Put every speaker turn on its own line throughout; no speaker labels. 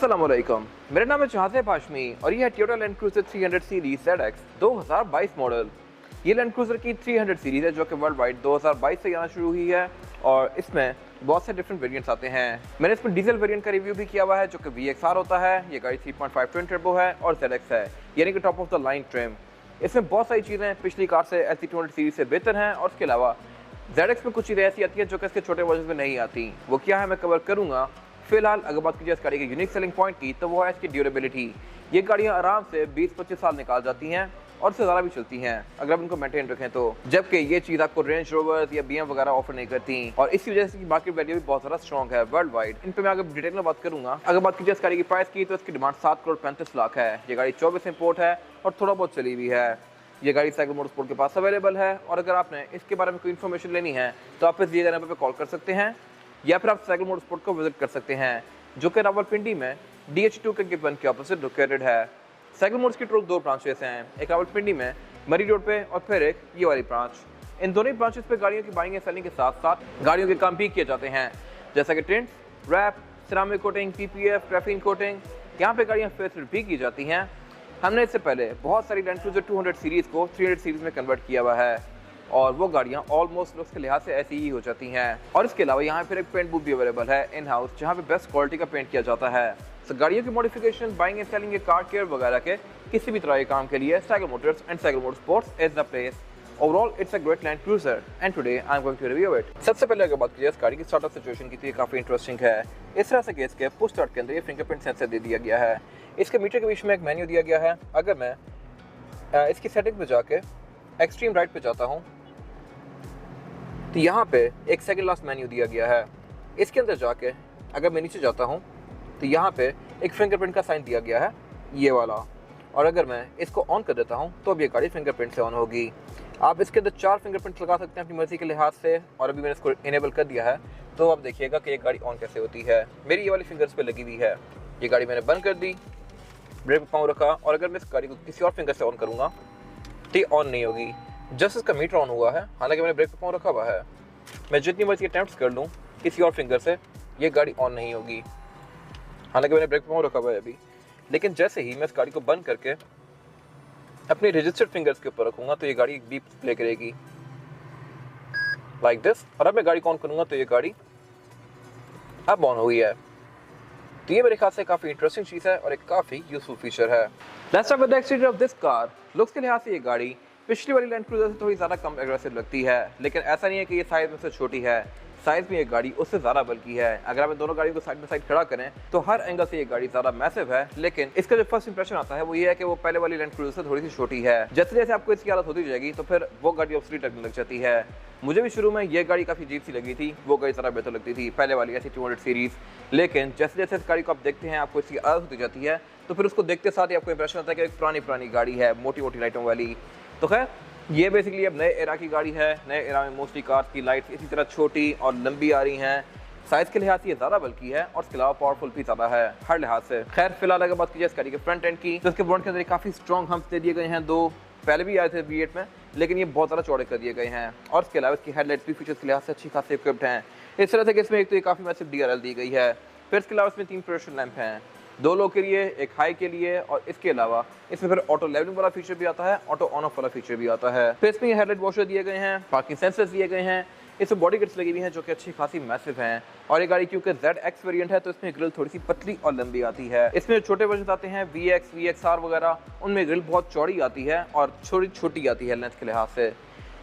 अस्सलामुअलैकुम, मेरा नाम है जहाज़ हाशमी और ये है Toyota land cruiser 300 series ZX 2022 model. ये लैंड क्रूज़र की 300 सीरीज है जो कि वर्ल्ड वाइड 2022 से आना शुरू हुई है और इसमें बहुत से डिफरेंट वेरिएंट्स आते हैं। मैंने इसमें डीजल वेरिएंट का रिव्यू भी किया हुआ है जो कि VXR होता है। ये गाड़ी 3.5 ट्विन टर्बो है और ZX है, यानी कि top of the line trim. इसमें बहुत सारी चीज़ें पिछली कार से LC200 सीरीज से बेहतर हैं और इसके अलावा ZX में कुछ चीज़ें ऐसी आती है जो कि इसके छोटे वर्जन में नहीं आती। वो क्या है मैं कवर करूँगा। फिलहाल अगर बात कीजिए इस गाड़ी के यूनिक सेलिंग पॉइंट की तो वो है इसकी ड्यूरेबिलिटी। ये गाड़ियाँ आराम से 20-25 साल निकाल जाती हैं और उससे ज़्यादा भी चलती हैं अगर आप इनको मेंटेन रखें तो, जबकि ये चीज़ आपको रेंज रोवर्स या BM वगैरह ऑफर नहीं करती और इसी वजह से मार्केट वैल्यू भी बहुत ज़्यादा स्ट्रॉन्ग है वर्ल्ड वाइड। इन पर मैं अगर डिटेल में बात करूँगा। अगर बात कीजिए इस गाड़ी की प्राइस की तो इसकी डिमांड 7,35,00,000 है। ये गाड़ी 24 इंपोर्ट है और थोड़ा बहुत चली हुई है। ये गाड़ी साइकिल मोटरस्पोर्ट के पास अवेलेबल है और अगर आपने इसके बारे में कोई इन्फॉर्मेशन लेनी है तो आप इस दिए गए नंबर पर कॉल कर सकते हैं या फिर आप साइकिल मोटरस्पोर्ट को विजिट कर सकते हैं जो कि रावलपिंडी में DH2 के गिब्बन के ऑपोजिट लोकेटेड है। साइकिल मोटर्स की टोटल 2 ब्रांचेस हैं, एक रावलपिंडी में मरी रोड पे और फिर एक ये वाली ब्रांच। इन दोनों ब्रांचेस पे गाड़ियों की बाइंग एंड सेलिंग के साथ साथ गाड़ियों के काम भी किए जाते हैं जैसा कि tint, wrap, ceramic coating, PPF, graphene coating. यहाँ पे गाड़ियाँ फेसलिफ्ट भी की जाती हैं। हमने इससे पहले बहुत सारी लैंड क्रूज़र 200 सीरीज़ को 300 सीरीज़ में कन्वर्ट किया हुआ है और वो गाड़ियाँ ऑलमोस्ट लुक्स के लिहाज से ऐसी ही हो जाती हैं। और इसके अलावा यहाँ फिर एक पेंट बूथ भी अवेलेबल है इन हाउस जहाँ पे बेस्ट क्वालिटी का पेंट किया जाता है। तो गाड़ियों की modification, buying and selling, car care वगैरह के किसी भी तरह के काम के लिए Cycle Motors and Cycle Motorsports is the place. Overall it's a great Land Cruiser and today I am going to review it. सबसे पहले अगर बात कीजिए इस गाड़ी की स्टार्टअप सिचुएशन की तो ये काफ़ी इंटरेस्टिंग है। इस तरह से कि इसके पुश स्टार्ट के अंदर ये फिंगरप्रिंट सेंसर दे दिया गया है। इसके मीटर के बीच में एक मेन्यू दिया गया है। अगर मैं इसकी सेटिंग पे जाके एक्सट्रीम राइट पे जाता हूँ तो यहाँ पे एक सेकंड लास्ट मेन्यू दिया गया है। इसके अंदर जाके अगर मैं नीचे जाता हूँ तो यहाँ पे एक फिंगरप्रिंट का साइन दिया गया है ये वाला, और अगर मैं इसको ऑन कर देता हूँ तो अब ये गाड़ी फिंगरप्रिंट से ऑन होगी। आप इसके अंदर 4 फिंगरप्रिंट लगा सकते हैं अपनी मर्जी के लिहाज से और अभी मैंने इसको इनेबल कर दिया है तो आप देखिएगा कि ये गाड़ी ऑन कैसे होती है। मेरी ये वाली फिंगर्स पे लगी हुई है। ये गाड़ी मैंने बंद कर दी, ब्रेक पाँव रखा और अगर मैं इस गाड़ी को किसी और फिंगर से ऑन करूँगा तो ये ऑन नहीं होगी। जस्ट इसका मीटर ऑन हुआ है, हालांकि मैंने ब्रेक पे पाँव रखा हुआ है। मैं जितनी मर्जी अटैम्प्ट कर लूँ किसी और फिंगर से ये गाड़ी ऑन नहीं होगी, हालांकि मैंने ब्रेक पे पाँव रखा हुआ है अभी। लेकिन जैसे ही मैं इस गाड़ी को बंद करके अपने रजिस्टर्ड फिंगर्स के ऊपर रखूँगा तो ये गाड़ी एक बीप प्ले करेगी लाइक दिस, और अब मैं गाड़ी को ऑन करूँगा तो ये गाड़ी अब ऑन हुई है। तो ये मेरे ख्याल से काफ़ी इंटरेस्टिंग चीज़ है और एक काफ़ी यूजफुल फीचर है। Let's talk about the exterior of this car. Looks के लिहाज से ये गाड़ी पिछली वाली लैंड क्रूज़र से थोड़ी ज़्यादा कम एग्रेसिव लगती है, लेकिन ऐसा नहीं है कि ये साइज़ में से छोटी है। साइज़ में ये गाड़ी उससे ज़्यादा बल्कि है। अगर आप इन दोनों गाड़ियों को साइड बाय साइड खड़ा करें तो हर एंगल से ये गाड़ी ज़्यादा मैसिव है, लेकिन इसका जो फर्स्ट इंप्रेशन आता है वो ये है कि वो पहले वाली लैंड क्रूज़र से थोड़ी सी छोटी है। जैसे जैसे आपको इसकी हालत होती जाएगी तो फिर वो गाड़ी ऑब्सोलीट लगने लग जाती है। मुझे भी शुरू में ये गाड़ी काफ़ी अजीब सी लगी थी, वो गाड़ी ज़्यादा बेहतर लगती थी पहले वाली ऐसी 200 सीरीज़। लेकिन जैसे जैसे इस गाड़ी को आप देखते हैं आपको इसकी आदत होती जाती है तो फिर उसको देखते साथ ही आपको इंप्रेशन आता है कि एक पुरानी गाड़ी है, मोटी मोटी लाइटों वाली। तो खैर ये बेसिकली अब नए एरा की गाड़ी है। नए एरा में मोस्टली कार्स की लाइट्स इसी तरह छोटी और लंबी आ रही हैं। साइज़ के लिहाज से ये ज़्यादा बल्कि है और इसके अलावा पावरफुल भी ज़्यादा है हर लिहाज से। खैर फिलहाल अगर बात कीजिए इस गाड़ी के फ्रंट एंड की तो इसके फ्रंट के अंदर काफ़ी स्ट्रॉन्ग हम्प्स दे दिए गए हैं। 2 पहले भी आए थे V8 में, लेकिन ये बहुत ज़्यादा चौड़े कर दिए गए हैं और इसके अलावा इसकी हेडलाइट्स भी फीचर्स के लिहाज से अच्छी खासी इक्विप्ड हैं। इस तरह से कि इसमें एक तो ये काफ़ी मैसिव DRL दी गई है। फिर इसके अलावा इसमें 3 प्रोजेक्शन लैंप हैं, 2 लो के लिए, एक हाई के लिए, और इसके अलावा इसमें फिर ऑटो लेवलिंग वाला फीचर भी आता है, ऑटो ऑन ऑफ वाला फीचर भी आता है। फिर इसमें हेडलाइट वॉशर दिए गए हैं, पार्किंग सेंसर्स दिए गए हैं, इसमें बॉडी किट्स लगी हुई हैं जो कि अच्छी खासी मैसिव हैं। और ये गाड़ी क्योंकि ZX वेरिएंट है तो इसमें ग्रिल थोड़ी सी पतली और लंबी आती है। इसमें छोटे वर्जन आते हैं VX, VXR वगैरह, उनमें ग्रिल बहुत चौड़ी आती है और छोटी आती है लेंथ के लिहाज से।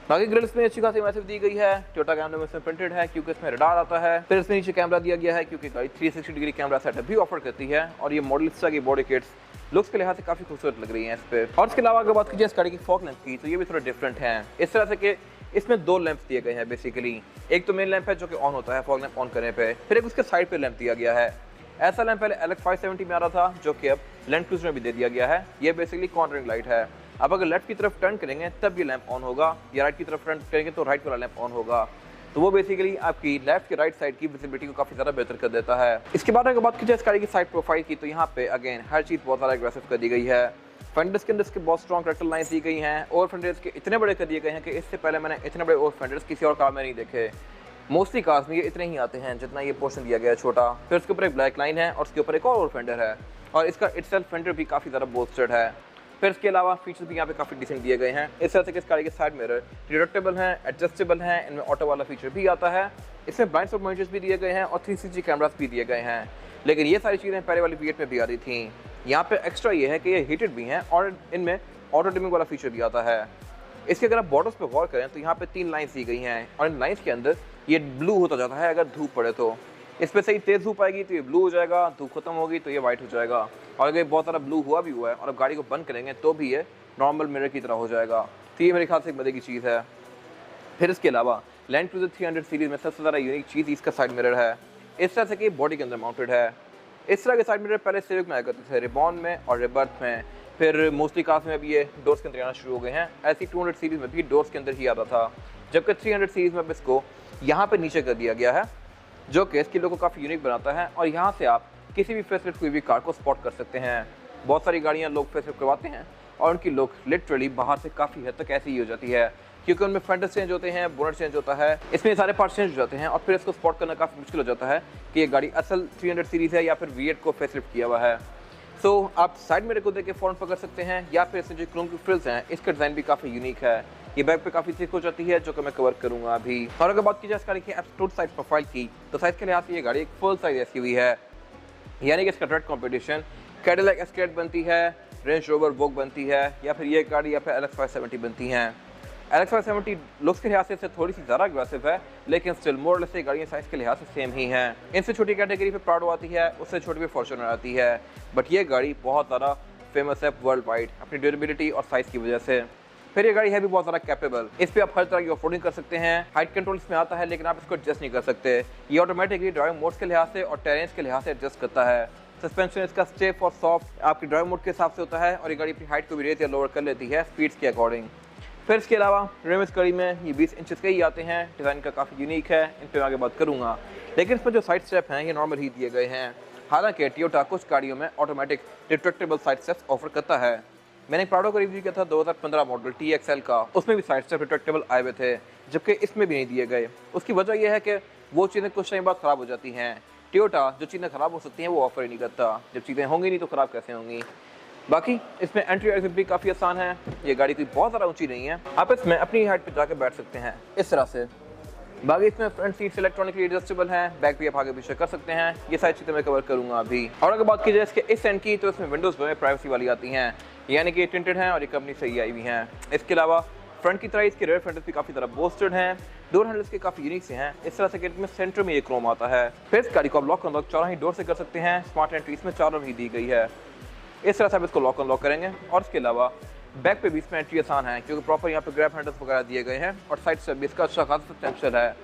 बाकी ग्रिल्स में अच्छी खासी मैसिव दी गई है। टोयोटा कैमरा में इसमें प्रिंटेड है क्योंकि इसमें रडार आता है। फिर इसमें नीचे कैमरा दिया गया है क्योंकि गाड़ी 360 डिग्री कैमरा सेटअप भी ऑफर करती है और ये मॉडलिस्टा की बॉडी किट्स लुक्स के लिहाज से काफ़ी खूबसूरत लग रही हैं इस पर। और इसके अलावा अगर बात कीजिए इस गाड़ी की फॉग लैंप की तो ये भी थोड़ा डिफरेंट है इस तरह से कि इसमें 2 लैंप्स दिए गए हैं बेसिकली। एक तो मेन लैंप है जो कि ऑन होता है फॉग लैंप ऑन करने पे, फिर एक उसके साइड पे लैंप दिया गया है। ऐसा लैंप पहले LX 570 में आ रहा था जो कि अब लैंड क्रूज़र में भी दे दिया गया है। ये बेसिकली कॉर्नरिंग लाइट है। अब अगर लेफ्ट की तरफ टर्न करेंगे तब ये लैंप ऑन होगा या राइट की तरफ टर्न करेंगे तो राइट वाला लैंप ऑन होगा। तो वो बेसिकली आपकी लेफ्ट की राइट साइड की विजिबिलिटी को काफ़ी ज़्यादा बेहतर कर देता है। इसके बाद अगर बात कीजिए इस गाड़ी की साइड प्रोफाइल की तो यहाँ पे अगेन हर चीज़ बहुत ज़्यादा एग्रेसिव कर दी गई है। फेंडर्स के अंदर इसके बहुत स्ट्रॉन्ग करेक्टर लाइन्स दी गई हैं और फेंडर्स के इतने बड़े कर दिए गए हैं कि इससे पहले मैंने इतने बड़े और फेंडर्स किसी और कार में नहीं देखे। मोस्टली कार्स में ये इतने ही आते हैं जितना ये पोर्शन दिया गया है छोटा। फिर उसके ऊपर एक ब्लैक लाइन है और उसके ऊपर एक और फेंडर है और इसका इटसेल्फ फेंडर भी काफ़ी ज़्यादा बोस्टेड है। फिर इसके अलावा फीचर्स भी यहाँ पे काफ़ी डिसेंट दिए गए हैं। इस तरह से कि इस गाड़ी के साइड मिरर डिडक्टेबल हैं, एडजस्टेबल हैं, इनमें ऑटो वाला फीचर भी आता है। इसमें ब्लाइंड स्पॉट मॉनिटर्स भी दिए गए हैं और 360 कैमरास भी दिए गए हैं। लेकिन ये सारी चीज़ें पहले वाली V8 में भी आ रही थी। यहाँ पे एक्स्ट्रा ये है कि ये हीटेड भी हैं और इनमें ऑटो डिमिंग वाला फीचर भी आता है। इसके अगर आप बॉर्डर्स पे गौर करें तो यहाँ पे 3 लाइन्स दी गई हैं और इन लाइन्स के अंदर ये ब्लू होता जाता है अगर धूप पड़े तो। इस पर सही तेज़ धूप आएगी तो ये ब्लू हो जाएगा, धूप खत्म होगी तो ये वाइट हो जाएगा। और अगर बहुत सारा ब्लू हुआ भी हुआ है और अब गाड़ी को बंद करेंगे तो भी ये नॉर्मल मिरर की तरह हो जाएगा। तो ये मेरे ख्याल से एक मजे की चीज़ है। फिर इसके अलावा लैंड क्रूज़र 300 सीरीज़ में सबसे ज़्यादा यूनिक चीज़ इसका साइड मिरर है। इस तरह से कि बॉडी के अंदर माउंटेड है। इस तरह के साइड मिरर पहले सिविक में आया करते थे, रिबॉन में और रिबर्थ में। फिर मोस्टली कार्स में भी ये डोर्स के अंदर आना शुरू हो गए हैं। ऐसी 200 सीरीज़ में भी डोर्स के अंदर ही आता था, जबकि 300 सीरीज़ में अब इसको यहाँ पर नीचे कर दिया गया है, जो कि इसकी लुक को काफ़ी यूनिक बनाता है। और यहाँ से आप किसी भी फेसलिफ्ट हुई भी कार को स्पॉट कर सकते हैं। बहुत सारी गाड़ियाँ लोग फेसलिफ्ट करवाते हैं और उनकी लुक लिटरली बाहर से काफ़ी हद तक ऐसी ही हो जाती है, क्योंकि उनमें फेंडर्स चेंज होते हैं, बोनट चेंज होता है, इसमें सारे पार्ट्स चेंज हो जाते हैं और फिर इसको स्पॉट करना काफ़ी मुश्किल हो जाता है कि ये गाड़ी असल 300 सीरीज़ है या फिर V8 को फेसलिफ्ट किया हुआ है। सो आप साइड मिरर को देख के फ़ौरन पकड़ सकते हैं, या फिर इसमें जो क्रोम की फ्रिल्स हैं इसका डिज़ाइन भी काफ़ी यूनिक है। ये बैक पे काफ़ी थिक हो जाती है, जो कि मैं कवर करूँगा अभी। और अगर बात की जाए इस गाड़ी की एब्सोल्यूट साइज प्रोफाइल की, तो साइज़ के लिहाज से ये गाड़ी एक फुल साइज SUV है, यानी कि इसका डायरेक्ट कॉम्पिटिशन कैडिलैक एस्केलेड बनती है, रेंज रोवर वोग बनती है, या फिर ये गाड़ी या फिर LX 570 बनती हैं। LX 570 लुक्स के लिहाज से थोड़ी सी ज़्यादा अग्रेसिव है, लेकिन स्टिल मोर लेस गाड़ियाँ साइज़ के लिहाज से सेम ही हैं। इनसे छोटी कैटेगरी पे प्राडो आती है, उससे छोटी पे फॉर्च्यूनर आती है, बट ये गाड़ी बहुत ज़्यादा फेमस है वर्ल्ड वाइड अपनी ड्यूरेबिलिटी और साइज़ की वजह से। फिर ये गाड़ी है भी बहुत ज़्यादा कैपेबल। इस पर आप हर तरह की ऑफरोडिंग कर सकते हैं। हाइट कंट्रोल इसमें आता है, लेकिन आप इसको एडजस्ट नहीं कर सकते। ये ऑटोमेटिकली ड्राइविंग मोड्स के लिहाज से और टेरेंस के लिहाज से एडजस्ट करता है। सस्पेंशन इसका स्टिफ और सॉफ्ट आपकी ड्राइविंग मोड के हिसाब से होता है और ये गाड़ी अपनी हाइट को भी रेज या लोअर कर लेती है स्पीड्स के अकॉर्डिंग। फिर इसके अलावा रिम इस गाड़ी में ये 20 इंचेस के ही आते हैं। डिज़ाइन का काफ़ी यूनिक है, इन पर आगे बात करूँगा। लेकिन इसमें जो साइड स्टेप हैं ये नॉर्मल ही दिए गए हैं। हालांकि टोयोटा कुछ गाड़ियों में automatic retractable side steps offer करता है। मैंने प्राडो का रिव्यू किया था 2015 मॉडल TXL का, उसमें भी साइड स्टेप रिट्रैक्टेबल आए हुए थे, जबकि इसमें भी नहीं दिए गए। उसकी वजह यह है कि वो चीज़ें कुछ टाइम बाद ख़राब हो जाती हैं। टोयोटा जो चीज़ें ख़राब हो सकती हैं वो ऑफर ही नहीं करता। जब चीज़ें होंगी नहीं तो ख़राब कैसे होंगी। बाकी इसमें एंट्री एग्जिट भी काफ़ी आसान है। ये गाड़ी कोई बहुत ज़्यादा ऊंची नहीं है, आप इसमें अपनी हाइट पे जाकर बैठ सकते हैं इस तरह से। बाकी इसमें फ्रंट सीट्स इलेक्ट्रॉनिकली एडजस्टेबल हैं, बैक भी आप आगे पीछे कर सकते हैं। ये सारी चीज़ें मैं कवर करूँगा अभी। और अगर बात की जाए इसके इस एंड की, तो इसमें विंडोज़ में प्राइवेसी वाली आती हैं, यानी कि टिंटेड हैं और ये कंपनी से ही आई हुई हैं। इसके अलावा फ्रंट की तरह इसके रेयर फेंडर्स भी काफ़ी ज़्यादा बोस्टेड हैं। डोर हैंडल्स के काफ़ी यूनिक से हैं, इस तरह से कि इसमें सेंटर में ये क्रोम आता है। फिर इस गाड़ी को आप लॉक अनलॉक चारों ही डोर से कर सकते हैं। स्मार्ट एंट्री इसमें चारों ही दी गई है। इस तरह से आप इसको लॉक अनलॉक करेंगे। और इसके अलावा बैक पे भी इसमें एंट्री आसान है, क्योंकि प्रॉपर यहाँ पे ग्रैब हैंडल्स वगैरह दिए गए हैं और साइड से भी इसका अच्छा खासा सब्सटेंशियल है।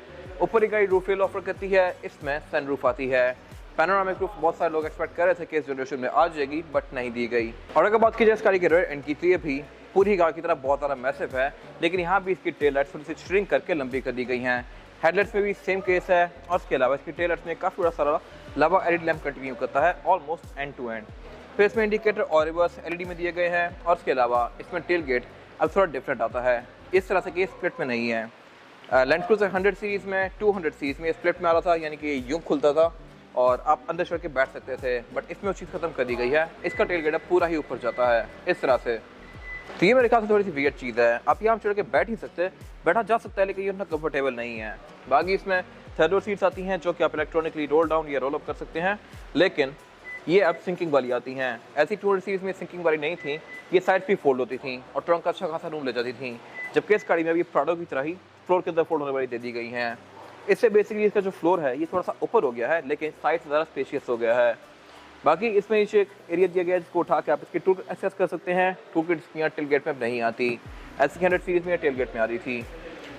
ऊपर ही गाड़ी रूफ रेल ऑफर करती है, इसमें सनरूफ आती है। पैनोरामिक रूफ बहुत सारे लोग एक्सपेक्ट कर रहे थे कि इस जनरेशन में आ जाएगी, बट नहीं दी गई। और अगर बात की जाए इस गाड़ी के रेयर एंड की, तो ये भी पूरी कार की तरह बहुत ज़्यादा मैसिव है, लेकिन यहाँ भी इसकी टेल लाइट्स थोड़ी सी श्रिंक करके लंबी कर दी गई हैं। हेडलाइट्स में भी सेम केस है। और इसके अलावा इसकी टेल लाइट्स में काफ़ी बड़ा सारा लावा LED लैम्प कंटिन्यू करता है, ऑलमोस्ट एंड टू एंड। फिर इसमें इंडिकेटर और रिवर्स LED में दिए गए हैं। और इसके अलावा इसमें टेल गेट अब थोड़ा डिफरेंट आता है, इस तरह से कि स्प्लिट में नहीं है। लैंड क्रूज़र 100 सीरीज़ में 200 सीरीज़ में स्प्लिट में आ रहा था, यानी कि यूँ खुलता था और आप अंदर चढ़ के बैठ सकते थे, बट इसमें वो चीज़ खत्म कर दी गई है। इसका टेल गेट अब पूरा ही ऊपर जाता है इस तरह से। तो ये मेरे ख्याल से थोड़ी सी वियर्ड चीज़ है। आप यहाँ चढ़ के बैठ ही सकते, बैठा जा सकता है, लेकिन ये उतना कंफर्टेबल नहीं है। बाकी इसमें थर्ड रोव सीट्स आती हैं, जो कि आप इलेक्ट्रॉनिकली रोल डाउन या रोल अप कर सकते हैं, लेकिन ये अब सिंकिंग वाली आती हैं। ऐसी 200 सीरीज़ में सिंकिंग वाली नहीं थी, ये साइड भी फोल्ड होती थी और ट्रंक का अच्छा खासा रूम ले जाती थी, जबकि इस गाड़ी में भी प्राडो की तरह ही फ्लोर के अंदर फोल्ड होने वाली दे दी गई हैं। इससे बेसिकली इसका जो फ्लोर है ये थोड़ा सा ऊपर हो गया है, लेकिन साइड से ज़्यादा स्पेशियस हो गया है। बाकी इसमें नीचे एक एरिया दिया गया है, जिसको उठा के आप इसकी टूल एक्सेस कर सकते हैं। टूल किट यहाँ टेल गेट में अब नहीं आती, ऐसी 100 सीरीज़ में टेल गेट में आ रही थी।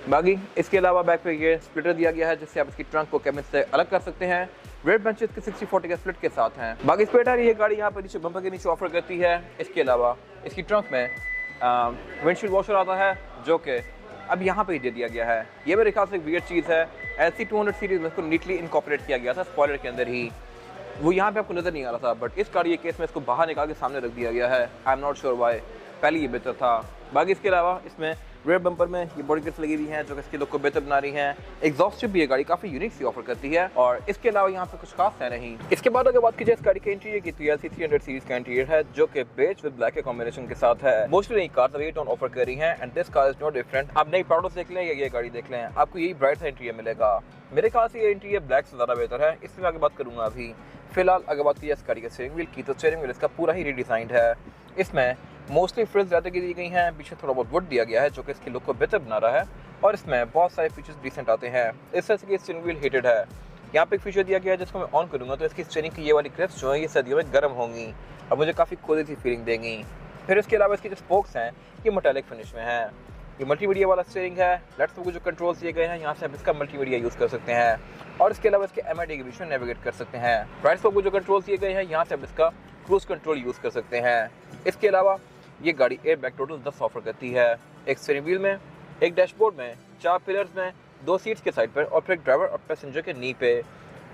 बाकी इसके अलावा बैक पे ये स्प्लिटर दिया गया है, जिससे आप इसकी ट्रंक को कैबिन से अलग कर सकते हैं। रेड बेंचेस के 60-40 के स्प्लिट के साथ हैं। बाकी स्प्लिटर ये गाड़ी यहाँ पर नीचे बम्पर के नीचे ऑफर करती है। इसके अलावा इसकी ट्रंक में विंडशील्ड वॉशर आता है, जो कि अब यहाँ पे ही दे दिया गया है। ये मेरे ख्याल से एक वियर्ड चीज़ है। ऐसी 200 सीरीज़ में इसको नीटली इनकॉर्पोरेट किया गया था स्पॉइलर के अंदर ही, वो यहाँ पे आपको नज़र नहीं आ रहा था, बट इस गाड़ी के केस में इसको बाहर निकाल के सामने रख दिया गया है। I am not sure why, पहले ये बेहतर था। बाकी इसके अलावा इसमें रेयर बम्पर में ये बॉडी किट्स लगी हुई हैं जो कि इसके लुक को बेहतर बना रही हैं। एग्जॉस्ट भी ये गाड़ी काफी यूनिक सी ऑफर करती है और इसके अलावा यहाँ पे कुछ खास है नहीं। इसके बाद अगर बात की जाए इस गाड़ी के इंटीरियर की, तो ये LC 300 सीरीज का इंटीरियर है जो कि बेज विद ब्लैक के कॉम्बिनेशन के साथ है। मोस्टली नई कार ये टोन ऑफर कर रही है and this car is no different. आप नई प्राडो देख लें या ये गाड़ी देख लें, आपको यही ब्राइट सा इंटीरियर मिलेगा। मेरे ख्याल से ये इंटीरियर ब्लैक से ज्यादा बेहतर है, इसमें आगे बात करूंगा अभी। फिलहाल अगर बात की जाए इस गाड़ी के स्टीयरिंग व्हील की, तो स्टीयरिंग व्हील इसका पूरा ही रीडिजाइंड है। इसमें मोस्टली फ्रिल्स ज़्यादा की दी गई हैं, पीछे थोड़ा बहुत वुड दिया गया है जो कि इसकी लुक को बेहतर बना रहा है और इसमें बहुत सारे फीचर्स डिसेंट आते हैं। इस तरह से स्टीयरिंग व्हील हीटेड है। यहाँ पे एक फीचर दिया गया है जिसको मैं ऑन करूँगा तो इसकी स्टीयरिंग की ये वाली क्रिप्स जो है ये सर्दियों में गर्म होंगी और मुझे काफ़ी कोजी सी फीलिंग देंगी। फिर इसके अलावा इसके जो स्पोक्स हैं ये मेटालिक फिनिश में हैं। ये मल्टीमीडिया वाला स्टीयरिंग है। लेफ्ट को जो कंट्रोल्स दिए गए हैं यहाँ से आप इसका मल्टीमीडिया यूज़ कर सकते हैं और इसके अलावा इसके MID के बीच में नेविगेट कर सकते हैं। राइट को जो कंट्रोल्स दिए गए हैं यहाँ से आप इसका क्रूज कंट्रोल यूज़ कर सकते हैं। इसके अलावा ये गाड़ी एयर बैग टोटल 10 ऑफर करती है। एक स्टीयरिंग व्हील में, एक डैशबोर्ड में, 4 पिलर्स में, 2 सीट्स के साइड पर और फिर ड्राइवर और पैसेंजर के नी पे।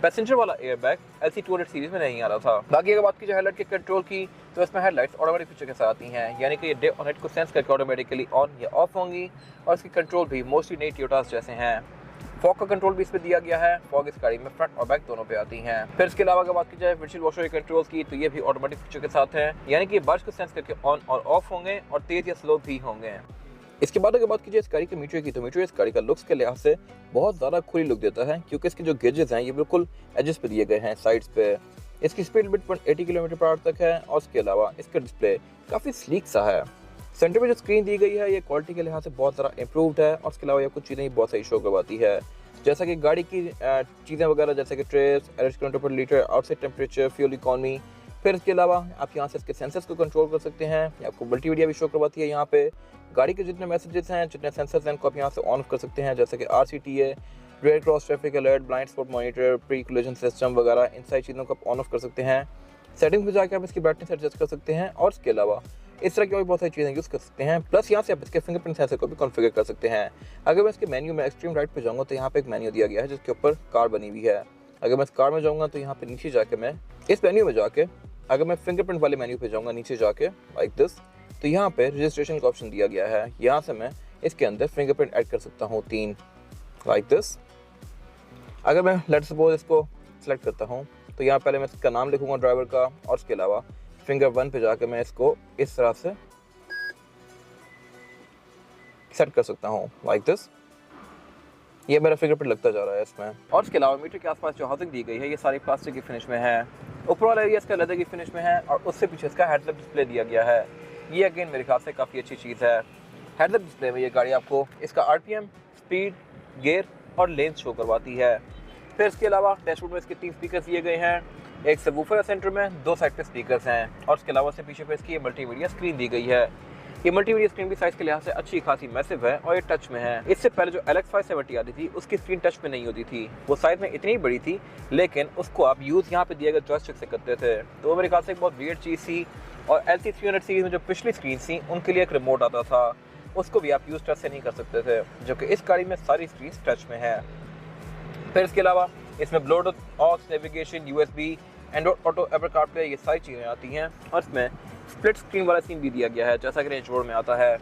पैसेंजर वाला एयर बैग LC 200 सीरीज में नहीं आ रहा था। बाकी अगर बात की जाए हेडलाइट के कंट्रोल की, तो इसमें हेडलाइट्स ऑटोमेटिक फीचर के साथ आती हैं, यानी कि ये डे और नाइट को सेंस करके ऑटोमेटिकली ऑन या ऑफ होंगी और इसके कंट्रोल भी मोस्टली नई टोयोटास जैसे हैं। फॉग का कंट्रोल भी इसमें दिया गया है। फॉग इस गाड़ी में फ्रंट और बैक दोनों पे आती हैं। फिर इसके अलावा अगर बात की जाए विंडशील्ड वॉशर के कंट्रोल्स की, तो ये भी ऑटोमेटिक फीचर के साथ है, यानी कि बारिश को सेंस करके ऑन और ऑफ होंगे और तेज या स्लो भी होंगे। इसके बाद अगर बात की जाए इस गाड़ी के मीटर की, तो मीटर इस गाड़ी का लुक्स के लिहाज से बहुत ज़्यादा खुली लुक देता है क्योंकि इसके जो गेजेस हैं ये बिल्कुल एजेस पे दिए गए हैं साइड्स पे। इसकी स्पीड लिमिट 80 किलोमीटर/आवर तक है और इसके अलावा इसका डिस्प्ले काफ़ी स्लीक सा है। सेंटर में जो स्क्रीन दी गई है ये क्वालिटी के लिहाज से बहुत ज़्यादा इंप्रूव्ड है और इसके अलावा ये कुछ चीज़ें बहुत सही शो करवाती है, जैसा कि गाड़ी की चीज़ें वगैरह जैसे कि ट्रेस, एवरेज किलोमीटर पर litre, outside temperature, fuel economy. फिर इसके अलावा आप यहाँ से इसके सेंसर्स को कंट्रोल कर सकते हैं। आपको मल्टीमीडिया भी शो करवाती है। यहाँ पे गाड़ी के जितने मैसेजेस हैं, जितने सेंसर्स हैं, उनको आप यहाँ से ऑन कर सकते हैं, जैसे कि RCTA, red cross traffic alert, blind spot monitor, pre collision system वगैरह, इन सारी चीज़ों को आप ऑन ऑफ कर सकते हैं। सेटिंग्स में जाकर आप इसकी ब्राइटनेस एडजस्ट कर सकते हैं और इसके अलावा इस तरह की और बहुत सारी चीज़ें यूज़ कर सकते हैं। प्लस यहाँ से आप इसके फिंगरप्रिंट सेंसर को भी कॉन्फ़िगर कर सकते हैं। अगर मैं इसके मेन्यू में एक्सट्रीम राइट पे जाऊँगा तो यहाँ पे एक मेन्यू दिया गया है जिसके ऊपर कार बनी हुई है। अगर मैं इस कार में जाऊँगा तो यहाँ पे नीचे जाके मैं इस मेन्यू में जाके अगर मैं फिंगरप्रिंट वाले मेन्यू पे जाऊँगा नीचे जाके लाइक दिस, तो यहाँ पे रजिस्ट्रेशन का ऑप्शन दिया गया है। यहाँ से मैं इसके अंदर फिंगरप्रिंट ऐड कर सकता हूँ 3 लाइक दिस। अगर मैं लेट्स सपोज इसको सेलेक्ट करता हूँ तो यहाँ पहले मैं इसका नाम लिखूँगा ड्राइवर का और उसके अलावा फिंगर 1 पे जाके मैं इसको इस तरह से सेट कर सकता हूँ लाइक दिस। ये मेरा फिंगरप्रिंट लगता जा रहा है इसमें। और इसके अलावा मीटर के आसपास जो हाउसिंग दी गई है ये सारी प्लास्टिक की फिनिश में है। ऊपर वाला एरिया इसका लेदर की फिनिश में है और उससे पीछे इसका हेडलैम्प डिस्प्ले दिया गया है। ये अगेन मेरे ख्याल से काफ़ी अच्छी चीज़ है। हेडलैम्प डिस्प्ले में ये गाड़ी आपको इसका RPM, स्पीड, गियर और लेंथ शो करवाती है। फिर इसके अलावा डैशबोर्ड में इसके 3 स्पीकर्स दिए गए हैं। एक सबवूफर है सेंटर में, 2 साइड पे स्पीकर्स हैं और इसके अलावा से पीछे पे इसकी मल्टीमीडिया स्क्रीन दी गई है। ये मल्टीमीडिया स्क्रीन भी साइज के लिहाज से अच्छी खासी मैसिव है और ये टच में है। इससे पहले जो LX 570 आती थी उसकी स्क्रीन टच में नहीं होती थी, वो साइज में इतनी बड़ी थी लेकिन उसको आप यूज़ यहाँ पे दिए गए जॉयस्टिक से करते थे, तो वो मेरे ख्याल से एक बहुत वियर्ड चीज़ थी। और LC 300 सीरीज में जो पिछली स्क्रीन थी उनके लिए एक रिमोट आता था, उसको भी आप यूज़ टच से नहीं कर सकते थे, जो कि इस गाड़ी में सारी स्क्रीन टच में है। फिर इसके अलावा इसमें Bluetooth, aux, navigation, USB, Android Auto, एवर कारप्ले, ये सारी चीज़ें आती हैं और इसमें स्प्लिट स्क्रीन वाला सीन भी दिया गया है जैसा कि रेंज रोड में आता है।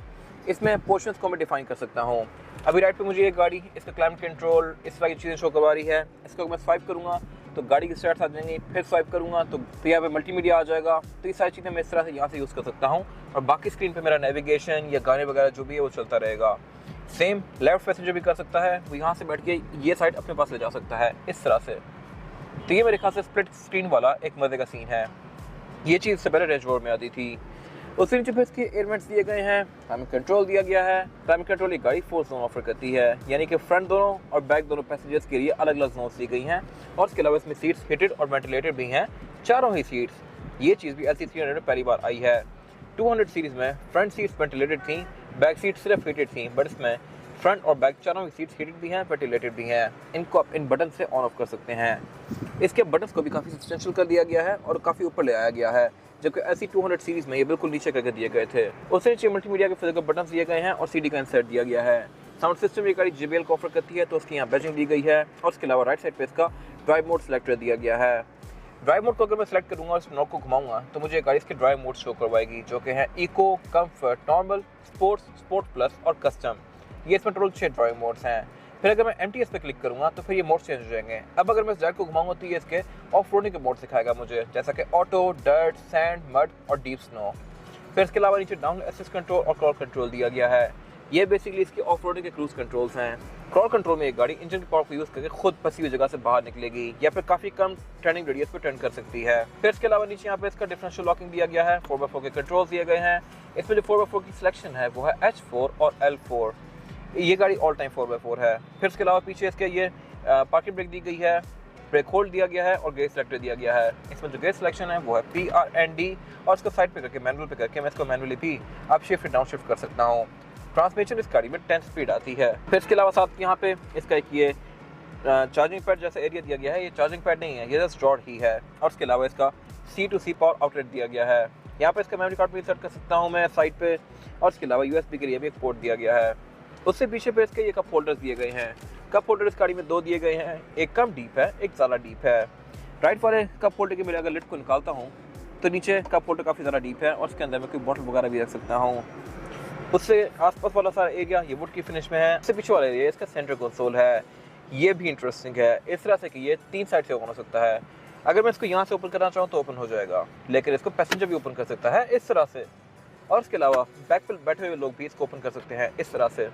इसमें पोर्शंस को मैं डिफाइन कर सकता हूँ। अभी राइट पे मुझे ये गाड़ी इसका क्लाइमेट कंट्रोल इस तरह की चीज़ें शो करवा रही है। इसको मैं स्वाइप करूँगा तो गाड़ी की स्टार्ट आ जाएंगी, फिर स्वाइप करूँगा तो यहाँ पे मल्टीमीडिया आ जाएगा। तो ये सारी चीज़ें मैं इस तरह से यहाँ से यूज़ कर सकता हूँ और बाकी स्क्रीन पे मेरा नेविगेशन या गाने वगैरह जो भी है वो चलता रहेगा। सेम लेफ्ट पैसेंजर भी कर सकता है, वो यहाँ से बैठ के ये साइड अपने पास ले जा सकता है इस तरह से। तो ये मेरे ख्याल से स्प्लिट स्क्रीन वाला एक मज़े का सीन है। ये चीज़ से पहले रेंज रोड में आती थी। उसके नीचे फिर इसके एयरवेंट्स दिए गए हैं, क्लाइमेट कंट्रोल दिया गया है। क्लाइमेट कंट्रोल एक गाड़ी 4 जोन ऑफर करती है, यानी कि फ्रंट दोनों और बैक दोनों पैसेंजर्स के लिए अलग अलग जोन्स दी गई हैं और इसके अलावा इसमें सीट्स हीटेड और वेंटिलेटेड भी हैं, चारों ही सीट्स। ये चीज़ भी LC 300 में पहली बार आई है। 200 सीरीज़ में फ्रंट सीट्स वेंटिलेटेड थी, बैक सीट सिर्फ हीटेड थी, बट इसमें फ्रंट और बैक चारों की सीट्स हीटेड भी हैं, वेंटिलेटेड भी हैं। इनको आप इन बटन से ऑन ऑफ कर सकते हैं। इसके बटन्स को भी काफ़ी सब्सटेंशियल कर दिया गया है और काफ़ी ऊपर ले आया गया है, जबकि LC 200 सीरीज़ में ये बिल्कुल नीचे करके दिए गए थे। उससे नीचे मल्टीमीडिया के फिजिकल बटन्स दिए गए हैं और CD का इंसर्ट दिया गया है। साउंड सिस्टम ये गाड़ी JBL को ऑफर करती है तो उसकी यहाँ बैजिंग दी गई है और उसके अलावा राइट साइड पे इसका ड्राइव मोड सेलेक्टर दिया गया है। ड्राइव मोड को अगर मैं सेलेक्ट करूंगा और इस नॉब को घुमाऊंगा तो मुझे गाड़ी इसके ड्राइव मोड शो करवाएगी, जो कि है eco, comfort, normal, sports, sport plus और कस्टम। ये इसमें टोटल 6 ड्राइव मोड्स हैं। फिर अगर मैं MTS पे क्लिक करूंगा तो फिर ये मोड चेंज हो जाएंगे। अब अगर मैं इस डायरेक्ट को घुमाऊंगा तो ये इसके ऑफ रोडिंग के मोड सिखाएगा मुझे, जैसा कि ऑटो, डर्ट, सैंड, मड और डीप स्नो। फिर इसके अलावा नीचे डाउन असिस्ट कंट्रोल और क्रॉल कंट्रोल दिया गया है। ये बेसिकली इसके ऑफ रोडिंग के क्रूज कंट्रोल्स हैं। क्रॉल कंट्रोल में एक गाड़ी इंजन की पावर को यूज़ करके खुद फंसी हुई जगह से बाहर निकलेगी या फिर काफ़ी कम टर्निंग रेडियस पर टर्न कर सकती है। फिर इसके अलावा नीचे यहाँ पे इसका डिफरेंशियल लॉकिंग दिया गया है, 4x4 के कंट्रोल्स दिए गए हैं। इसमें जो 4x4 की सिलेक्शन है वो है H4 और L4। ये गाड़ी ऑल टाइम 4x4 है। फिर इसके अलावा पीछे इसके ये पार्किंग ब्रेक दी गई है, ब्रेक होल्ड दिया गया है और गेयर सेलेक्टर दिया गया है। इसमें जो गेयर सिलेक्शन है वो है PRND और इसको साइड पे करके मैनुअल पे करके मैं इसको मैनुअली भी अप शिफ्ट डाउन शिफ्ट कर सकता हूँ। ट्रांसमिशन इस गाड़ी में 10 स्पीड आती है। फिर इसके अलावा साथ यहाँ पे इसका एक ये चार्जिंग पैड जैसा एरिया दिया गया है। ये चार्जिंग पैड नहीं है, ये जस्ट ड्रॉर ही है। और इसके अलावा इसका C2C पावर आउटलेट दिया गया है। यहाँ पे इसका मेमोरी कार्ड भी इंसर्ट कर सकता हूँ मैं साइड पे। और इसके अलावा USB के लिए भी एक पोर्ट दिया गया है। उससे पीछे पे इसके ये कप होल्डर्स दिए गए हैं। कप होल्डर इस गाड़ी में 2 दिए गए हैं, एक कम डीप है, एक ज़्यादा डीप है। राइट वाले कप होल्डर के मेरे अगर लिड को निकालता हूँ तो नीचे कप होल्डर काफ़ी ज़्यादा डीप है और उसके अंदर मैं कोई बॉटल वगैरह भी रख सकता हूँ। उससे आसपास वाला सारा एरिया ये वुड की फिनिश में है। उससे पीछे वाला एरिया इसका सेंटर कंसोल है। ये भी इंटरेस्टिंग है इस तरह से कि ये 3 साइड से ओपन हो सकता है। अगर मैं इसको यहाँ से ओपन करना चाहूँ तो ओपन हो जाएगा, लेकिन इसको पैसेंजर भी ओपन कर सकता है इस तरह से। और इसके अलावा बैक पर बैठे हुए लोग भी इसको ओपन कर सकते हैं इस तरह से।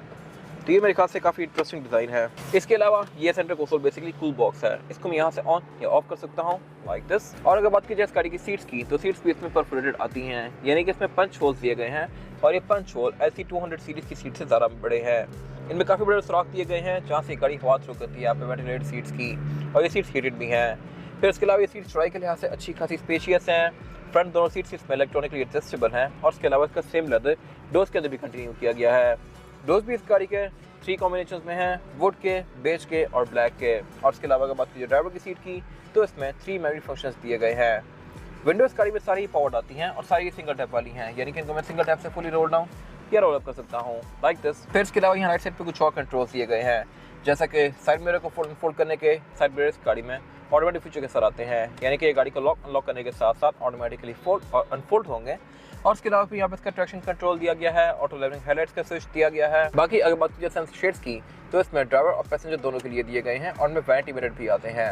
तो ये मेरे ख्याल से काफ़ी इंटरेस्टिंग डिज़ाइन है। इसके अलावा ये centre console basically cool box है। इसको मैं यहाँ से ऑन या ऑफ कर सकता हूँ लाइक दिस। और अगर बात की जाए इस गाड़ी की सीट्स की तो सीट्स भी इसमें परफोरेटेड आती हैं, यानी कि इसमें पंच होल्स दिए गए हैं और ये पंच होल LC200 सीरीज़ की सीट से ज़्यादा बड़े हैं। इनमें काफ़ी बड़े सुराख दिए गए हैं जहाँ से गाड़ी हवा थ्रो करती है यहाँ पे वेंटिलेटेड सीट्स की, और ये सीट्स हीटेड भी हैं। फिर इसके अलावा ये सीट्स चौड़ाई के लिहाज से अच्छी खासी स्पेशियस हैं। फ्रंट दोनों सीट्स इसमें इलेक्ट्रॉनिकली एडजस्टेबल हैं और इसके अलावा इसका सेम लेदर डोर्स के अंदर भी कंटिन्यू किया गया है। डोर्स भी इस गाड़ी के 3 कॉम्बिनेशन में हैं, वुड के, बेज के और ब्लैक के। और इसके अलावा अगर बात कीजिए ड्राइवर की सीट की तो इसमें 3 मेमोरी फंक्शंस दिए गए हैं। विंडोज़ गाड़ी में सारी ही पावर्ड आती हैं और सारी सिंगल टैप वाली हैं, यानी कि इनको मैं सिंगल टैप से फुली रोल डाउन या रोल अप कर सकता हूँ लाइक दिस। फिर इसके अलावा यहाँ राइट साइड पे कुछ और कंट्रोल्स दिए गए हैं, जैसा कि साइड मिरर को फोल्ड करने के साइड मिरर इस गाड़ी में ऑटोमेटिक फीचर के साथ आते हैं, यानी कि ये गाड़ी को लॉक अनलॉक करने के साथ साथ ऑटोमेटिकली फोल्ड और अनफोल्ड होंगे। और इसके अलावा फिर यहाँ पे इसका ट्रैक्शन कंट्रोल दिया गया है, ऑटो लेवलिंग हेडलाइट्स का स्विच दिया गया है। बाकी अगर बात कीजिए सेंस शेड्स की तो इसमें ड्राइवर और पैसेंजर दोनों के लिए दिए गए हैं और इनमें वैनिटी मिरर भी आते हैं।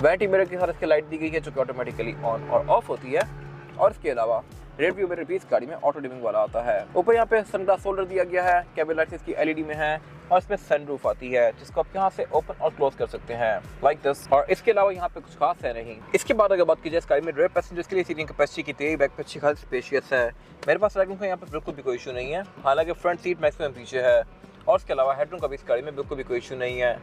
वैनिटी मिरर के साथ इसकी लाइट दी गई है जो कि ऑटोमेटिकली ऑन और ऑफ होती है। और इसके अलावा रेयर व्यू मिरर भी इस गाड़ी में ऑटो डिमिंग वाला आता है। ऊपर यहाँ पे सनग्लास होल्डर दिया गया है, कैबिन लाइट्स इसकी LED में है और इसमें सनरूफ आती है जिसको आप यहाँ से ओपन और क्लोज कर सकते हैं लाइक दिस। और इसके अलावा यहाँ पे कुछ खास है नहीं। इसके बाद अगर बात की जाए इस गाड़ी में रेयर पैसेंजर्स के लिए सीटिंग कैपेसिटी की तेरी बैक पे अच्छी खासी स्पेशियस है। मेरे पास लेगरूम का यहाँ पे बिल्कुल भी कोई इशू नहीं है, हालांकि फ्रंट सीट मैक्सिमम पीछे है। और इसके अलावा हेडरूम का भी इस गाड़ी में बिल्कुल भी कोई इशू नहीं है।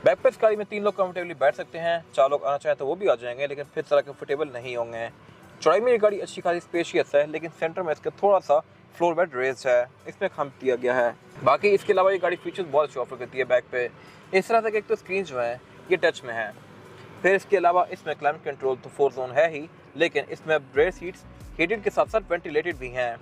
बैक पे इस गाड़ी में 3 लोग कंफर्टेबली बैठ सकते हैं, 4 लोग आना चाहें तो वो भी आ जाएंगे, लेकिन फिर तरह कंफर्टेबल नहीं होंगे। चौड़ाई में ये गाड़ी अच्छी खासी स्पेशियस है, लेकिन सेंटर में इसका थोड़ा सा फ्लोर बेड रेज है, इसमें खाम दिया गया है। बाकी इसके अलावा ये गाड़ी फीचर्स बहुत अच्छे ऑफर करती है बैक पे। इस तरह से एक तो स्क्रीन जो है ये टच में है। फिर इसके अलावा इसमें क्लाइमेट कंट्रोल तो 4 जोन है ही, लेकिन इसमें रेयर सीट्स हीटेड के साथ साथ वेंटिलेटेड भी हैं।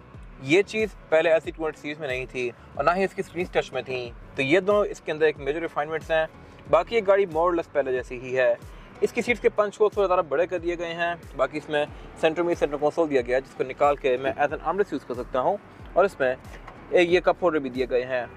ये चीज़ पहले LC200 सीरीज़ में नहीं थी और ना ही इसकी स्क्रीन टच में थी, तो ये दोनों इसके अंदर एक मेजर रिफाइनमेंट्स हैं। बाकी ये गाड़ी मोर लेस पहले जैसी ही है। इसकी सीट्स के पंच होल्स थोड़ा ज़्यादा बड़े कर दिए गए हैं। बाकी इसमें सेंटर में सेंटर कंसोल दिया गया है जिसको निकाल के मैं एज एन आर्मरेस्ट यूज़ कर सकता हूँ। और इसमें ये कप होल्डर भी दिए गए हैं।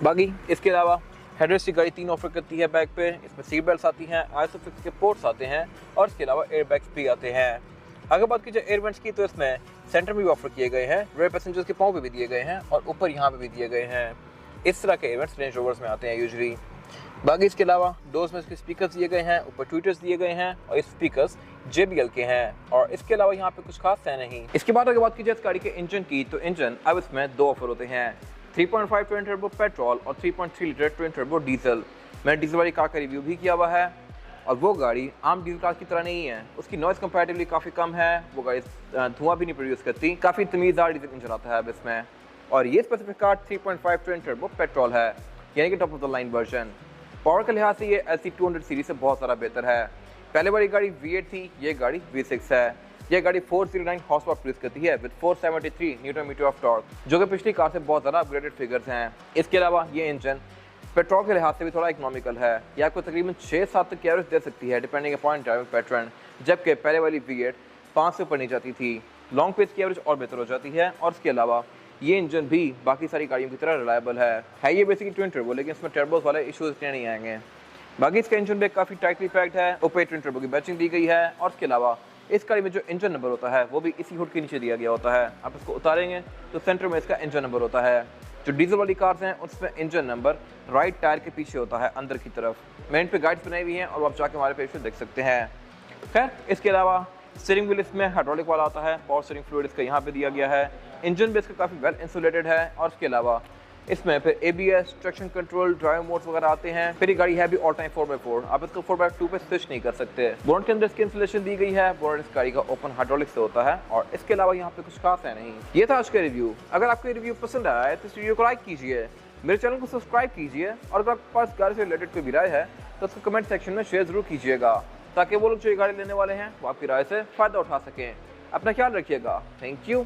बाकी इसके अलावा हेडरेस्ट की गाड़ी 3 ऑफर करती है बैक पे। इसमें सीट बेल्ट आती हैं, आइसोफिक्स के पोर्ट्स आते हैं और इसके अलावा एयर बैग्स भी आते हैं। अगर बात की जाए एयर वेंट्स की तो इसमें सेंटर में भी ऑफर किए गए हैं, रेयर पैसेंजर्स के पाँव पे भी दिए गए हैं और ऊपर यहाँ पे भी दिए गए हैं। इस तरह के इवेंट्स रेंज रोवर्स में आते हैं यूजुअली। बाकी इसके अलावा डोर्स में इसके स्पीकर्स दिए गए हैं, ऊपर ट्विटर्स दिए गए हैं और इस स्पीकर्स JBL के हैं। और इसके अलावा यहाँ पे कुछ खास है नहीं। इसके बाद अगर बात की जाए इस गाड़ी के इंजन की तो इंजन अब इसमें 2 ऑफर होते हैं, 3.5 ट्विन टर्बो पेट्रोल और 3.3 लीटर ट्विन टर्बो डीजल। मैंने डीजल वाली कार का रिव्यू भी किया हुआ है और वो गाड़ी आम डीजल कार की तरह नहीं है। उसकी नॉइस कंपैरेटिवली काफ़ी कम है, वो गाड़ी धुआं भी नहीं प्रोड्यूस करती, काफ़ी तमीज़दार डीजल इंजन आता है अब इसमें। और ये specific car 3.5 twin turbo petrol है, यानी कि top of the line version. Power के लिहाज से ये LC200 सीरीज से बहुत ज़्यादा बेहतर है। पहले वाली गाड़ी V8 थी, ये गाड़ी V6 है। यह गाड़ी 409 हॉर्स पावर प्रोड्यूस करती है with 473 newton metre of torque, जो कि पिछली कार से बहुत ज़्यादा अपग्रेडेड फिगर्स हैं। इसके अलावा ये इंजन पेट्रोल के लिहाज से भी थोड़ा इकोनॉमिकल है, ये आपको तकरीबन 6-7 तक की एवरेज दे सकती है डिपेंडिंग अपॉन ड्राइविंग पैटर्न, जबकि पहले वाली V8 5 से ऊपर नहीं जाती थी। लॉन्ग पेज की एवरेज और बेहतर हो जाती है और इसके अलावा ये इंजन भी बाकी सारी गाड़ियों की तरह रिलायबल है ये बेसिकली ट्विन टर्बो, लेकिन इसमें टर्बोस वाले इशूज़ इतने नहीं आएंगे। बाकी इसका इंजन ब्रेक काफ़ी टाइटली पैक्ड है, ऊपर ट्विन टर्बो की बैचिंग दी गई है और इसके अलावा इस गाड़ी में जो इंजन नंबर होता है वो भी इसी हुड के नीचे दिया गया होता है। आप इसको उतारेंगे तो सेंटर में इसका इंजन नंबर होता है। जो डीजल वाली कार्स हैं उसमें इंजन नंबर राइट टायर के पीछे होता है अंदर की तरफ। मैंने इन पे गाइड्स बनाई हुई हैं और आप जाके हमारे पेज पे देख सकते हैं। खैर, इसके अलावा स्टीयरिंग व्हील इसमें हाइड्रोलिक वाला आता है, पावर स्टीयरिंग फ्लूइड इसका यहाँ पे दिया गया है, इंजन भी इसका काफ़ी वेल इंसुलेटेड है और इसके अलावा इसमें फिर ABS, traction control, drive modes वगैरह आते हैं। फिर ये गाड़ी है भी ऑल टाइम 4x4, आप इसको 4x2 पे स्विच नहीं कर सकते। बोनट के अंदर इसकी इंसुलेशन दी गई है, बोनट इस गाड़ी का ओपन हाइड्रोलिक से होता है और इसके अलावा यहाँ पे कुछ खास है नहीं। ये था आज का रिव्यू। अगर आपको ये रिव्यू पसंद आया है तो इस वीडियो को लाइक कीजिए, मेरे चैनल को सब्सक्राइब कीजिए और अगर आपके पास गाड़ी से रिलेटेड कोई भी राय है तो उसको कमेंट सेक्शन में शेयर जरूर कीजिएगा, ताकि वो लोग जो ये गाड़ी लेने वाले हैं वो आपकी राय से फ़ायदा उठा सकें। अपना ख्याल रखिएगा। Thank you.